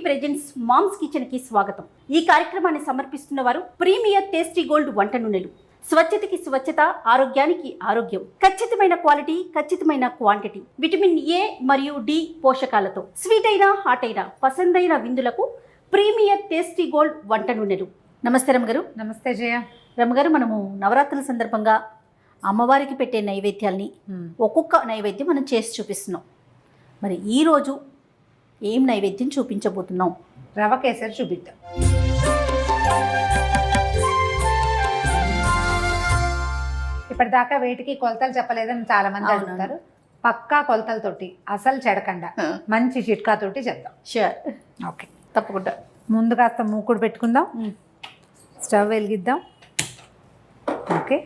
Presents moms kitchen కి స్వాగతం. ఈ కార్యక్రమాన్ని సమర్పిస్తున్న వారు ప్రీమియర్ టేస్టీ గోల్డ్ వంట నూనెలు. స్వచ్ఛతకి స్వచ్ఛత, ఆరోగ్యానికి ఆరోగ్యం. ఖచ్చితమైన క్వాలిటీ, ఖచ్చితమైన క్వాంటిటీ. విటమిన్ ఏ మరియు డి పోషకాలతో స్వీట్ అయినా హాట్ అయినా పసందైన విందులకు ప్రీమియర్ టేస్టీ గోల్డ్ వంట నూనెలు. నమస్తే రమ్మగారు. నమస్తే జయ. రమ్మగారు, మనము నవరాత్రుల సందర్భంగా అమ్మవారికి పెట్టే నైవేద్యాల్ని ఒక్కొక్క నైవేద్యం మనం చేసి చూపిస్తున్నాం. మరి ఈరోజు ఏం నైవేద్యం చూపించబోతున్నాం? రవ కేసరి చూపిద్దాం. ఇప్పటిదాకా వేటికి కొలతలు చెప్పలేదని చాలా మంది అడుగుతారు. పక్కా కొలతలతోటి, అసలు చెడకుండా మంచి చిట్కాతోటి చెప్దాం. షూర్, ఓకే, తప్పకుండా. ముందు కాస్త మూకుడు పెట్టుకుందాం, స్టవ్ వెలిగిద్దాం. ఓకే,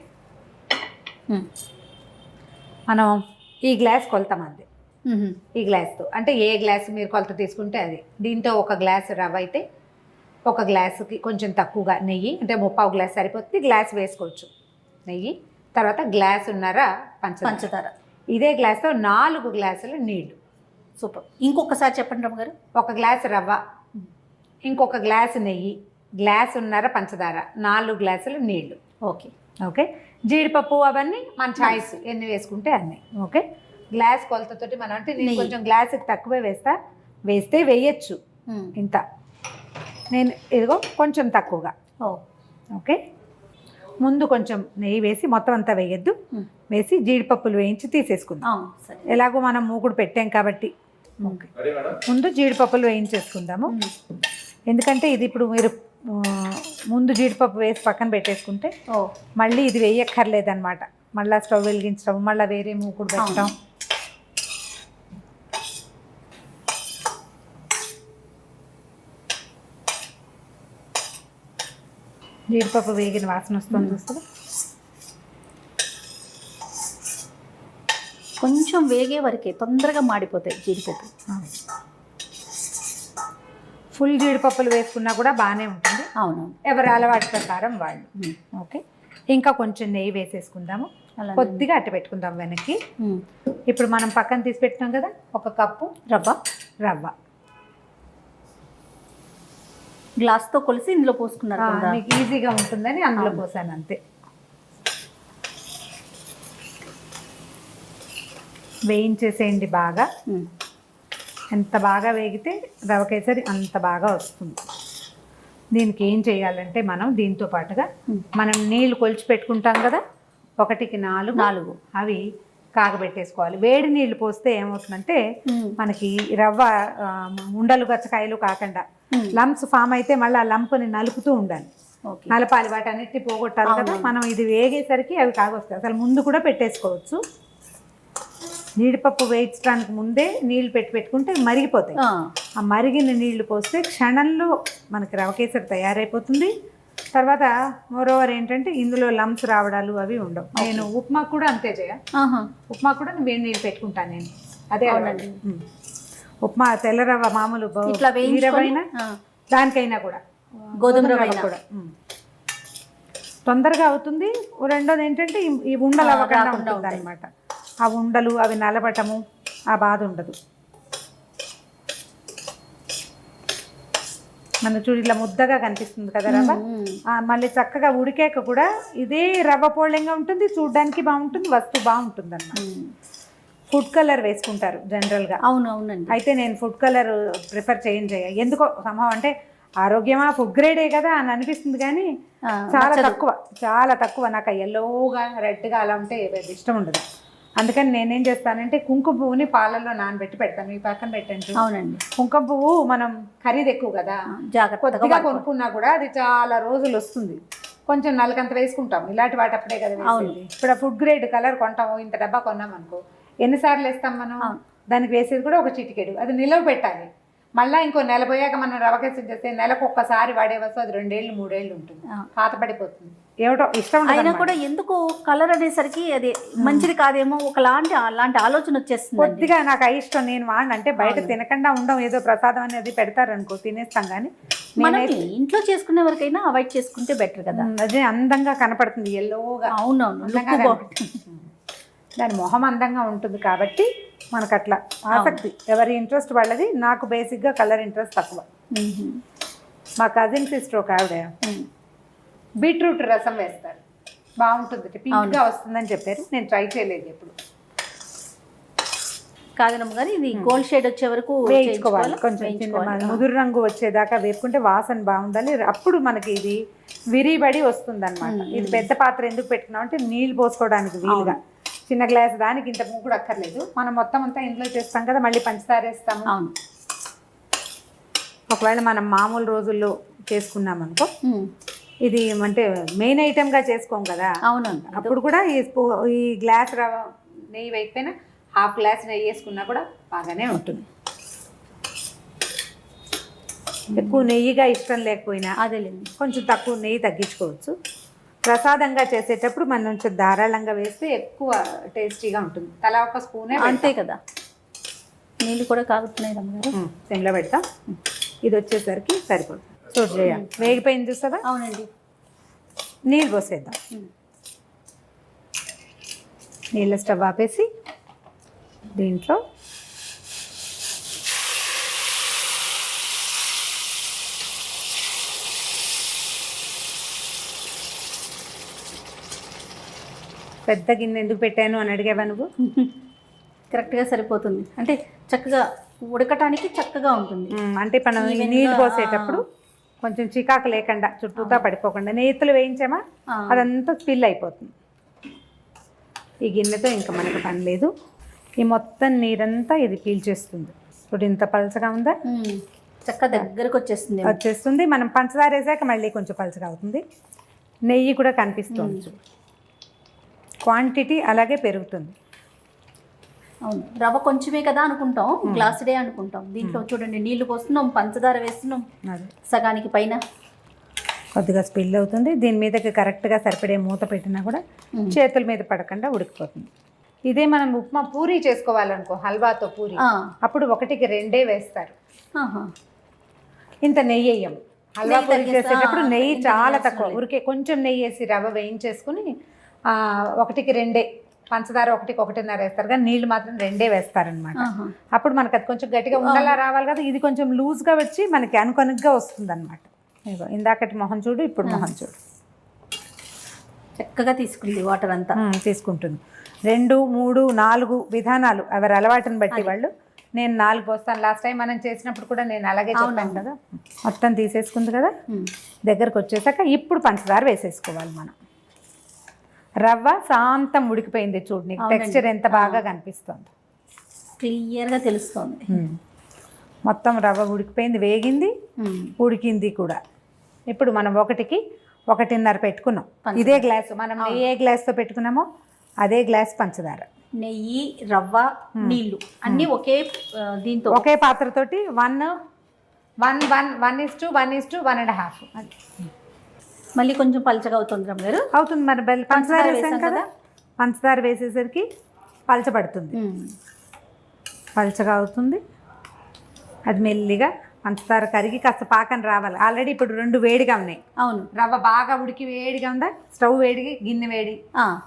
మనం ఈ గ్లాస్ కొలతాం అంతే. ఈ గ్లాస్తో అంటే ఏ గ్లాస్ మీరు కొలత తీసుకుంటే అది. దీంతో ఒక గ్లాస్ రవ్వ అయితే ఒక గ్లాసుకి కొంచెం తక్కువగా నెయ్యి, అంటే 3/4 గ్లాస్ సరిపోతుంది. గ్లాస్ వేసుకోవచ్చు నెయ్యి. తర్వాత గ్లాసున్నర పంచదార. ఇదే గ్లాస్తో 4 గ్లాసులు నీళ్లు. సూపర్. ఇంకొకసారి చెప్పండి రమ్మగారు. ఒక గ్లాసు రవ్వ, ఇంకొక గ్లాసు నెయ్యి, గ్లాసున్నర పంచదార, 4 గ్లాసులు నీళ్లు. Okay okay. జీడిపప్పు అవన్నీ మన చాయిస్, ఎన్ని వేసుకుంటే అన్నీ. ఓకే, గ్లాస్ కొలతతోటి మనం, అంటే నేను కొంచెం గ్లాసుకి తక్కువే వేస్తే వేయచ్చు ఇంత. నేను ఇదిగో కొంచెం తక్కువగా. ఓకే, ముందు కొంచెం నెయ్యి వేసి, మొత్తం అంతా వేయద్దు, వేసి జీడిపప్పులు వేయించి తీసేసుకుందాం. ఎలాగో మనం మూకుడు పెట్టాం కాబట్టి ముందు జీడిపప్పులు వేయించేసుకుందాము. ఎందుకంటే ఇది ఇప్పుడు మీరు ముందు జీడిపప్పు వేసి పక్కన పెట్టేసుకుంటే మళ్ళీ ఇది వేయక్కర్లేదన్నమాట. మళ్ళీ స్టవ్ వెలిగించడం, మళ్ళీ వేరే మూకుడు పెట్టడం. జీడిపప్పు వేగిన వాసన వస్తుంది చూస్తుంది. కొంచెం వేగే వరకే, తొందరగా మాడిపోతాయి జీడిపప్పు. ఫుల్ జీడిపప్పులు వేసుకున్నా కూడా బాగానే ఉంటుంది. అవును, ఎవరి అలవాటు ప్రకారం వాళ్ళు. ఓకే, ఇంకా కొంచెం నెయ్యి వేసేసుకుందాము. కొద్దిగా అట్టు పెట్టుకుందాం వెనక్కి. ఇప్పుడు మనం పక్కన తీసి పెట్టినాం కదా, 1 కప్పు రవ్వ గ్లాస్తో కొలిసి ఇందులో పోసుకున్నారు. మీకు ఈజీగా ఉంటుందని అందులో పోసాను అంతే. వేయించేసేయండి బాగా. ఎంత బాగా వేగితే రవ కేసరి అంత బాగా వస్తుంది. దీనికి ఏం చేయాలంటే మనం దీంతో పాటుగా మనం నీళ్లు కొలిచి పెట్టుకుంటాం కదా, 1కి 4 అవి కాగబెట్టేసుకోవాలి. వేడి నీళ్లు పోస్తే ఏమవుతుందంటే మనకి రవ్వ ఉండలు గచ్చకాయలు కాకుండా లంప్స్ ఫామ్ అయితే మళ్ళీ ఆ లంప్ని నలుపుతూ ఉండాలి. నలపాలి, వాటి అన్నిటిని పోగొట్టాలి కదా. మనం ఇది వేగేసరికి అవి కాగొస్తాయి. అసలు ముందు కూడా పెట్టేసుకోవచ్చు. జీడిపప్పు వేయించడానికి ముందే నీళ్లు పెట్టుకుంటే మరిగిపోతాయి. ఆ మరిగిన నీళ్లు పోస్తే క్షణంలో మనకి రవ కేసరి తయారైపోతుంది. తర్వాత మోరోవర్ ఏంటంటే ఇందులో లంప్స్ రావడాలు అవి ఉండవు. నేను ఉప్మా కూడా అంతే చేయ. ఉప్మా కూడా వేడి నీళ్ళు పెట్టుకుంటాను నేను. అదే ఉప్మా తెల్ల రవ్వ మామూలు రవ్వైనా దానికైనా కూడా, గోధుమ రవ్వ కూడా తొందరగా అవుతుంది. రెండోది ఏంటంటే ఈ ఉండలు అవ్వకుండా ఉంటుంది అనమాట. ఆ ఉండలు అవి నలపటము ఆ బాధ ఉండదు. మన చూడు ఇట్లా ముద్దగా కనిపిస్తుంది కదా రవ్వ. మళ్ళీ చక్కగా ఉడికాక కూడా ఇదే రవ్వ పోళ్ళంగా ఉంటుంది, చూడడానికి బాగుంటుంది, వస్తువు బాగుంటుంది అన్నమాట. ఫుడ్ కలర్ వేసుకుంటారు జనరల్గా. అవునండి. అయితే నేను ఫుడ్ కలర్ ప్రిఫర్ చేయ. ఎందుకో సంభవం అంటే ఆరోగ్యమా ఫుడ్ గ్రేడే కదా అని అనిపిస్తుంది, కానీ చాలా తక్కువ. నాకు ఎల్లోగా రెడ్గా అలా ఉంటే ఇష్టం ఉండదు. అందుకని నేనేం చేస్తానంటే కుంకుమ పువ్వుని పాలల్లో నానబెట్టి పెడతాను. ఈ పక్కన పెట్టండి. అవునండి, కుంకుమ పువ్వు మనం ఖరీదు ఎక్కువ కదా, కొద్దిగా కొనుక్కున్నా కూడా అది చాలా రోజులు వస్తుంది. కొంచెం నలకంత వేసుకుంటాం, ఇలాంటి వాటి అప్పుడే కదా. ఇప్పుడు ఫుడ్ గ్రేడ్ కలర్ కొంటాము, ఇంత డబ్బా కొన్నాం అనుకో, ఎన్నిసార్లు వేస్తాం మనం? దానికి వేసేది కూడా ఒక చిటికెడు. అది నిలవ పెట్టాలి. మళ్ళీ ఇంకో నెల పోయాక మనం రవ కేసరి చేస్తే నెలకు ఒక్కసారి వాడే వస్తువు అది 2 ఏళ్ళు 3 ఏళ్ళు ఉంటుంది, పాత పడిపోతుంది. ఏమిటో ఇష్టం అయినా కూడా ఎందుకు కలర్ అనేసరికి అది మంచిది కాదేమో అలాంటి ఆలోచన వచ్చేస్తుంది. కొద్దిగా నాకు ఇష్టం, నేను వాడిని. అంటే బయట తినకుండా ఉండడం, ఏదో ప్రసాదం అనేది పెడతారు అనుకో, తినేస్తాం. కానీ ఇంట్లో చేసుకునే వరకైనా అవాయిడ్ చేసుకుంటే బెటర్ కదా. అదే అందంగా కనపడుతుంది, ఎల్లోగా. అవునవును, దాని మొహం అందంగా ఉంటుంది కాబట్టి మనకు అట్లా ఆసక్తి. ఎవరి ఇంట్రెస్ట్ వాళ్ళది. నాకు బేసిక్గా కలర్ ఇంట్రెస్ట్ తక్కువ. మా కజిన్ సిస్టర్ ఒక ఆవిడ బీట్రూట్ రసం వేస్తారు, బాగుంటుంది, పింక్గా వస్తుందని చెప్పారు. నేను ట్రై చేయలేదు ఎప్పుడు. కాదనమ్మ గారు, ఇది గోల్డ్ షేడ్ వచ్చే వరకు వేయించుకోవాలి. కొంచెం ముదురు రంగు వచ్చేదాకా వేపుకుంటే వాసన బాగుండాలి. అప్పుడు మనకి ఇది విరిబడి వస్తుంది అనమాట. ఇది పెద్ద పాత్ర ఎందుకు పెట్టుకున్నాం అంటే నీళ్ళు పోసుకోవడానికి వీలుగా. చిన్న గ్లాస్ దానికి ఇంత మూకుడు అక్కర్లేదు. మనం మొత్తం అంతా ఇంట్లో చేస్తాం కదా, మళ్ళీ పంచదార వేస్తాము. అవును. ఒకవేళ మనం మామూలు రోజుల్లో చేసుకున్నాం అనుకో, ఇది అంటే మెయిన్ ఐటెంగా చేసుకోం కదా. అవునండి. అప్పుడు కూడా ఈ గ్లాస్ నెయ్యి వేయకపోయినా హాఫ్ గ్లాస్ నెయ్యి వేసుకున్నా కూడా బాగానే ఉంటుంది. ఎక్కువ నెయ్యిగా ఇష్టం లేకపోయినా అదేలేండి, కొంచెం తక్కువ నెయ్యి తగ్గించుకోవచ్చు. ప్రసాదంగా చేసేటప్పుడు మనం కొంచెం ధారాళంగా వేస్తే ఎక్కువ టేస్టీగా ఉంటుంది. తలా ఒక స్పూనే అంతే కదా. నీళ్ళు కూడా కాగుతున్నాయి రమ్మగారు. సిమ్లో పెడతాం. ఇది వచ్చేసరికి సరిపోతుంది. చూడు చేయాలి, వేగిపోయింది చూస్తావా? అవునండి. నీళ్ళు పోసేద్దాం. నీళ్ళ స్టవ్ ఆపేసి దీంట్లో పెద్ద గిన్నె ఎందుకు పెట్టాను అని అడిగావా నువ్వు? కరెక్ట్గా సరిపోతుంది, అంటే చక్కగా ఉడకటానికి చక్కగా ఉంటుంది. అంటే మనం నీళ్ళు పోసేటప్పుడు కొంచెం చికాకు లేకుండా చుట్టూతా పడిపోకుండా నెయ్యిలో వేయించామా అదంతా స్పిల్ అయిపోతుంది. ఈ గిన్నెతో ఇంకా మనకు పని లేదు. ఈ మొత్తం నీరంతా ఇది పీల్చేస్తుంది. ఇప్పుడు ఇంత పలచగా ఉందా, చక్కగా దగ్గరకు వచ్చేస్తుంది. మనం పంచదార వేసాక మళ్ళీ కొంచెం పలచగా అవుతుంది. నెయ్యి కూడా కనిపిస్తుంది. క్వాంటిటీ అలాగే పెరుగుతుంది. అవును, రవ్వ కొంచెమే కదా అనుకుంటాం, గ్లాసుడే అనుకుంటాం. దీంట్లో చూడండి, నీళ్లు పోస్తున్నాం, పంచదార వేస్తున్నాం, సగానికి పైన కొద్దిగా స్పిల్ అవుతుంది. దీని మీదకి కరెక్ట్గా సరిపడే మూత పెట్టినా కూడా చేతుల మీద పడకుండా ఉడికిపోతుంది. ఇదే మనం ఉప్మా పూరి చేసుకోవాలనుకో, హల్వాతో పూరి, అప్పుడు 1కి 2 వేస్తారు. ఇంత నెయ్యి వేయం. హల్వా పూరి చేసేటప్పుడు నెయ్యి చాలా తక్కువ, ఊరికే కొంచెం నెయ్యి వేసి రవ్వ వేయించేసుకుని 1కి 2 పంచదార 1కి 1.5 వేస్తారు, కానీ నీళ్ళు మాత్రం 2 వేస్తారనమాట. అప్పుడు మనకు అది కొంచెం గట్టిగా ఉండలా రావాలి కదా, ఇది కొంచెం లూజ్గా వచ్చి మనకి అనుకొనుగ్గా వస్తుంది అనమాట. ఇందాకటి మొహం చూడు, ఇప్పుడు మొహం చూడు, చక్కగా తీసుకుంది వాటర్ అంతా. తీసుకుంటుంది. 2, 3, 4 విధానాలు ఎవరి అలవాటుని బట్టి వాళ్ళు. నేను 4 పోస్తాను. లాస్ట్ టైం మనం చేసినప్పుడు కూడా నేను అలాగే చెప్పాను కదా. మొత్తం తీసేసుకుంది కదా, దగ్గరకు వచ్చేసాక ఇప్పుడు పంచదార వేసేసుకోవాలి మనం. రవ్వ శాంతం ఉడికిపోయింది చూడు, నీకు టెక్స్చర్ ఎంత బాగా కనిపిస్తుంది, క్లియర్గా తెలుస్తుంది. మొత్తం రవ్వ ఉడికిపోయింది, వేగింది, ఉడికింది కూడా. ఇప్పుడు మనం 1కి 1.5 పెట్టుకున్నాం. ఇదే గ్లాసు మనం ఏ గ్లాస్తో పెట్టుకున్నామో అదే గ్లాస్ పంచదార. నెయ్యి, రవ్వ, నీళ్లు అన్నీ ఒకే దీంతో ఒకే పాత్రతోటి 1:1:1:1:1.5. మళ్ళీ కొంచెం పలచగా అవుతుంది రమ్మగారు. అవుతుంది, మరి పంచదార వేసాం కదా, పంచదార వేసేసరికి పలచబడుతుంది, పలచగా అవుతుంది. అది మెల్లిగా పంచదార కరిగి కాస్త పాకం రావాలి. ఆల్రెడీ ఇప్పుడు 2 వేడిగా ఉన్నాయి. అవును, రవ్వ బాగా ఉడికి వేడిగా ఉందా, స్టవ్ వేడికి గిన్నె వేడి,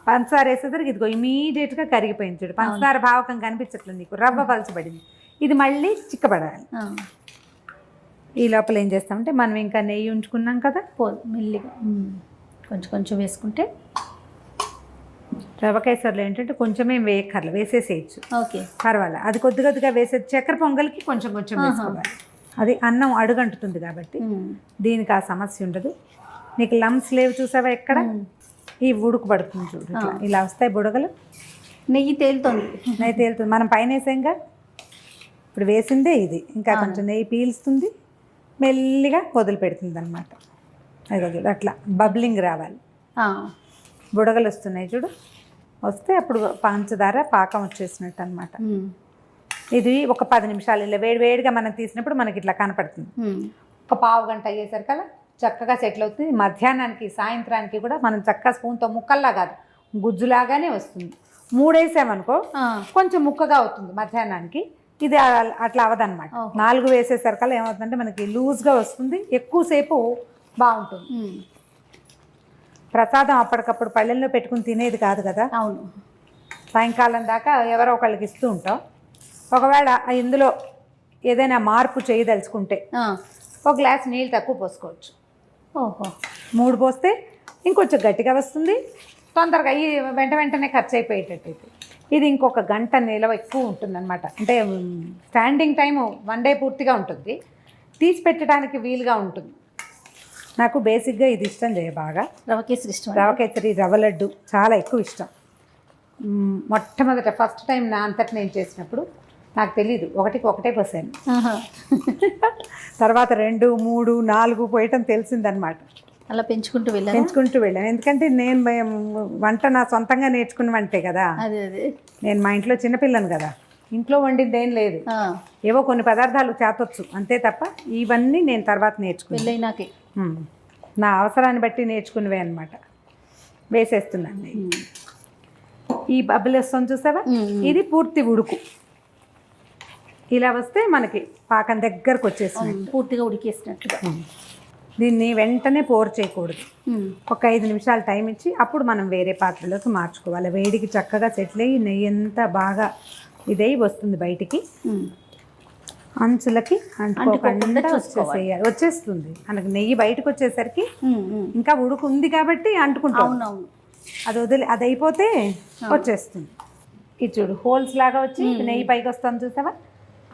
పంచదార వేసేసరికి ఇదిగో ఇమీడియట్గా కరిగిపోయింది చూడు. పంచదార భావకం కనిపించట్లేదు నీకు, రవ్వ పలచబడింది. ఇది మళ్ళీ చిక్కబడాలి. ఈ లోపల ఏం చేస్తామంటే మనం ఇంకా నెయ్యి ఉంచుకున్నాం కదా, మెల్లిగా కొంచెం కొంచెం వేసుకుంటే. రవ్వ కేసరిలో ఏంటంటే కొంచెమే వేయక్కర్లేదు, వేసేసేయచ్చు, ఓకే పర్వాలేదు. అది కొద్ది కొద్దిగా వేసేది. చక్కెర పొంగల్కి కొంచెం కొంచెం వేసుకోవాలి, అది అన్నం అడుగంటుతుంది కాబట్టి దీనికి ఆ సమస్య ఉండదు. నీకు లమ్స్ లేవు చూసావా ఎక్కడ, ఈ ఉడుకు పడుతుంది చూడు, ఇలా వస్తాయి బుడగలు. నెయ్యి తేలుతుంది, నెయ్యి తేలుతుంది. మనం పైన వేసాంగా, ఇప్పుడు వేసిందే ఇది, ఇంకా కొంచెం నెయ్యి పీల్స్తుంది, మెల్లిగా వదిలి పెడుతుంది అనమాట. అది అట్లా బబ్లింగ్ రావాలి, బుడగలు వస్తున్నాయి చూడు, వస్తే అప్పుడు పంచదార పాకం వచ్చేసినట్టు అనమాట. ఇది ఒక 10 నిమిషాలు ఇలా వేడివేడిగా మనం తీసినప్పుడు మనకి ఇట్లా కనపడుతుంది. ఒక పావు గంట అయ్యేసరికల్లా చక్కగా సెటిల్ అవుతుంది. మధ్యాహ్నానికి సాయంత్రానికి కూడా మనం చక్కగా స్పూన్తో ముక్కల్లా కాదు, గుజ్జులాగానే వస్తుంది. 3 వేసామనుకో కొంచెం ముక్కగా అవుతుంది మధ్యాహ్నానికి. ఇది అట్లా అవ్వదన్నమాట. 4 వేసేసరికల్లా ఏమవుతుందంటే మనకి లూజ్గా వస్తుంది, ఎక్కువసేపు బాగుంటుంది. ప్రసాదం అప్పటికప్పుడు పళ్ళెల్లో పెట్టుకుని తినేది కాదు కదా. అవును, సాయంకాలం దాకా ఎవరో ఒకళ్ళకి ఇస్తూ ఉంటాం. ఒకవేళ ఇందులో ఏదైనా మార్పు చేయదలుచుకుంటే ఒక గ్లాస్ నీళ్ళు తక్కువ పోసుకోవచ్చు. ఓహో 3 పోస్తే ఇంకొంచెం గట్టిగా వస్తుంది, తొందరగా ఈ వెంటనే ఖర్చు అయిపోయేటట్టయితే. ఇది ఇంకొక గంట నిలవ ఎక్కువ ఉంటుందన్నమాట. అంటే స్టాండింగ్ టైము 1 డే పూర్తిగా ఉంటుంది, తీసి పెట్టడానికి వీలుగా ఉంటుంది. నాకు బేసిక్గా ఇది ఇష్టం బాగా. రవ కేసరి ఇష్టం. రవ కేసరి, రవ లడ్డు చాలా ఎక్కువ ఇష్టం. మొట్టమొదట ఫస్ట్ టైం నా అంతటి నేను చేసినప్పుడు నాకు తెలీదు, ఒకటే పోసాను. తర్వాత 2, 3, 4 పోయటం తెలిసిందనమాట. అలా పెంచుకుంటూ వెళ్ళాను. ఎందుకంటే నేను వంట నా సొంతంగా నేర్చుకున్న వంటే కదా. అదే నేను మా ఇంట్లో చిన్నపిల్లను కదా, ఇంట్లో వండింది ఏం లేదు. ఏవో కొన్ని పదార్థాలు చేతొచ్చు అంతే తప్ప ఇవన్నీ నేను తర్వాత నేర్చుకున్నాను. నా అవసరాన్ని బట్టి నేర్చుకునేవే అనమాట. వేసేస్తున్నాను. ఈ బబ్బులు వస్తుంది చూసావా, ఇది పూర్తి ఉడుకు. ఇలా వస్తే మనకి పాకం దగ్గరకు వచ్చేస్తుంది, పూర్తిగా ఉడికేసినట్లుగా. దీన్ని వెంటనే పోర్ చేయకూడదు. ఒక 5 నిమిషాలు టైం ఇచ్చి అప్పుడు మనం వేరే పాత్రలోకి మార్చుకోవాలి. వేడికి చక్కగా సెటిల్ అయ్యి నెయ్యి అంతా బాగా ఇదై వస్తుంది బయటికి. అంచులకి అంటుకోకుండా వచ్చేస్తుంది. మనకి నెయ్యి బయటకు వచ్చేసరికి ఇంకా ఉడుకు ఉంది కాబట్టి అంటుకుంటాం. అది అయిపోతే వచ్చేస్తుంది. ఇది చూడు, హోల్స్ లాగా వచ్చి నెయ్యి పైకి వస్తుంది చూసావా,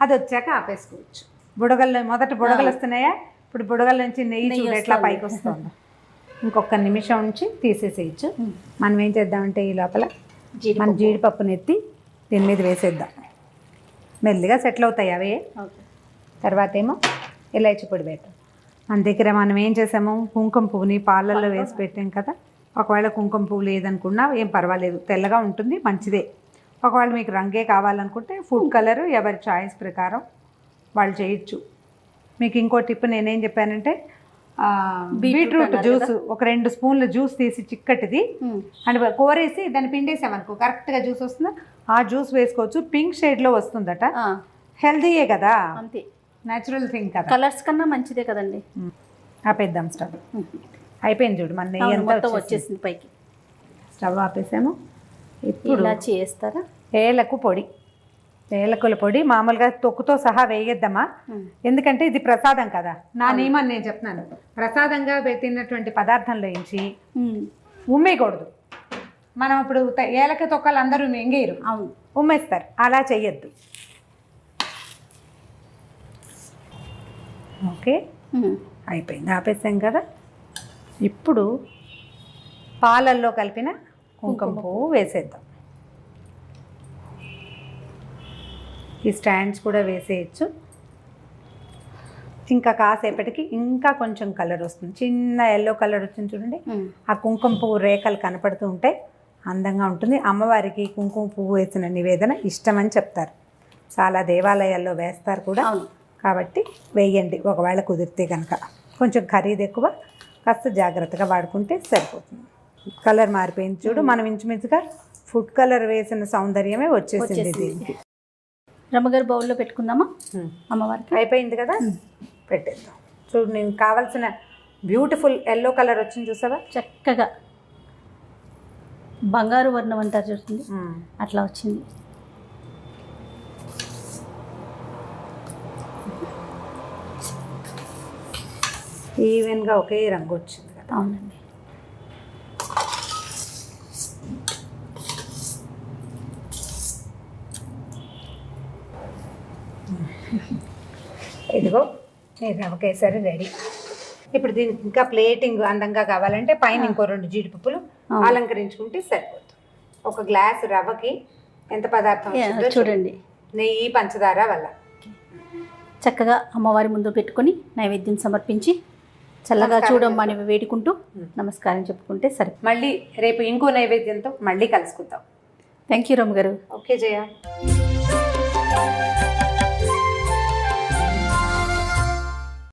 అది వచ్చాక ఆపేసుకోవచ్చు. మొదట బుడగలు వస్తున్నాయా, ఇప్పుడు బుడగల నుంచి నెయ్యి చూడు ఎట్లా పైకి వస్తుంది. ఇంకొక నిమిషం ఉంచి తీసేసేయచ్చు. మనం ఏం చేద్దామంటే ఈ లోపల మన జీడిపప్పుని ఎత్తి దీని మీద వేసేద్దాం. మెల్లిగా సెటిల్ అవుతాయి అవే. తర్వాత ఏమో ఇలాచి పొడి పెట్టాం. మన దగ్గర మనం ఏం చేసాము, కుంకుమ పువ్వుని పాలల్లో వేసి పెట్టాం కదా. ఒకవేళ కుంకుమ పువ్వు లేదనుకున్నా ఏం పర్వాలేదు, తెల్లగా ఉంటుంది, మంచిదే. ఒకవేళ మీకు రంగే కావాలనుకుంటే ఫుడ్ కలరు ఎవరి చాయిస్ ప్రకారం వాళ్ళు చేయొచ్చు. మీకు ఇంకో టిప్ నేనేం చెప్పానంటే, బీట్రూట్ జ్యూస్ ఒక 2 స్పూన్ల జ్యూస్ తీసి చిక్కటిది అంటే కోరేసి దాన్ని పిండేసామనుకో కరెక్ట్గా జ్యూస్ వస్తుందా, ఆ జ్యూస్ వేసుకోవచ్చు. పింక్ షేడ్లో వస్తుందట, హెల్దీయే కదా, అంతే, న్యాచురల్ థింగ్ కదా, కలర్స్ కన్నా మంచిదే కదండి. ఆపేద్దాం స్టవ్. అయిపోయింది చూడు, మన నెయ్యి అంతా వచ్చేసింది పైకి. స్టవ్ ఆపేసాము. ఇప్పుడు ఇలా చేస్తారా, ఏలకుల పొడి మామూలుగా తొక్కుతో సహా వేయొద్దమ్మా, ఎందుకంటే ఇది ప్రసాదం కదా. నా నియమాన్ని నేను చెప్తున్నాను, ప్రసాదంగా తిన్నటువంటి పదార్థంలో నుంచి ఉమ్మేయకూడదు. మనం ఇప్పుడు ఏలక తొక్కలు అందరూ ఎంగేయరు, ఉమ్మేస్తారు, అలా చెయ్యొద్దు. ఓకే, అయిపోయింది, ఆపేసాం కదా. ఇప్పుడు పాలల్లో కలిపిన కుంకుమ పువ్వు వేసేద్దాం. ఈ స్టాండ్స్ కూడా వేసేయచ్చు. ఇంకా కాసేపటికి ఇంకా కొంచెం కలర్ వస్తుంది, చిన్న ఎల్లో కలర్ వచ్చింది చూడండి. ఆ కుంకుమ పువ్వు రేఖలు కనపడుతూ ఉంటే అందంగా ఉంటుంది. అమ్మవారికి కుంకుమ పువ్వు వేసిన నివేదన ఇష్టమని చెప్తారు, చాలా దేవాలయాల్లో వేస్తారు కూడా. కాబట్టి వేయండి ఒకవేళ కుదిరితే కనుక. కొంచెం ఖరీదు ఎక్కువ, కాస్త జాగ్రత్తగా వాడుకుంటే సరిపోతుంది. కలర్ మారిపోయింది చూడు, మనం ఇంచుమించుగా ఫుడ్ కలర్ వేసిన సౌందర్యమే వచ్చేసింది దీనికి. రమ్మగారు బౌల్లో పెట్టుకుందామా అమ్మవారికి? అయిపోయింది కదా, పెట్టేద్దాం. చూడు, నేను కావాల్సిన బ్యూటిఫుల్ ఎల్లో కలర్ వచ్చింది చూసావా, చక్కగా బంగారు వర్ణం అంటారు చూస్తుంది, అట్లా వచ్చింది. ఈవెన్గా ఒకే రంగు వచ్చింది కదా. అవునండి. ఇదిగో ఈ రవ కేసరి రెడీ. ఇప్పుడు దీనికి ఇంకా ప్లేటింగ్ అందంగా కావాలంటే పైన ఇంకో 2 జీడిపప్పులు అలంకరించుకుంటే సరిపోతుంది. ఒక గ్లాస్ రవ్వకి ఎంత పదార్థం చూడండి, నెయ్యి, పంచదార వల్ల. చక్కగా అమ్మవారి ముందు పెట్టుకొని నైవేద్యం సమర్పించి చల్లగా చూడమ్మని వేడుకుంటూ నమస్కారం చెప్పుకుంటే సరే. మళ్ళీ రేపు ఇంకో నైవేద్యంతో మళ్ళీ కలుసుకుందాం. థ్యాంక్ యూ రమ్మ గారు. ఓకే జయ.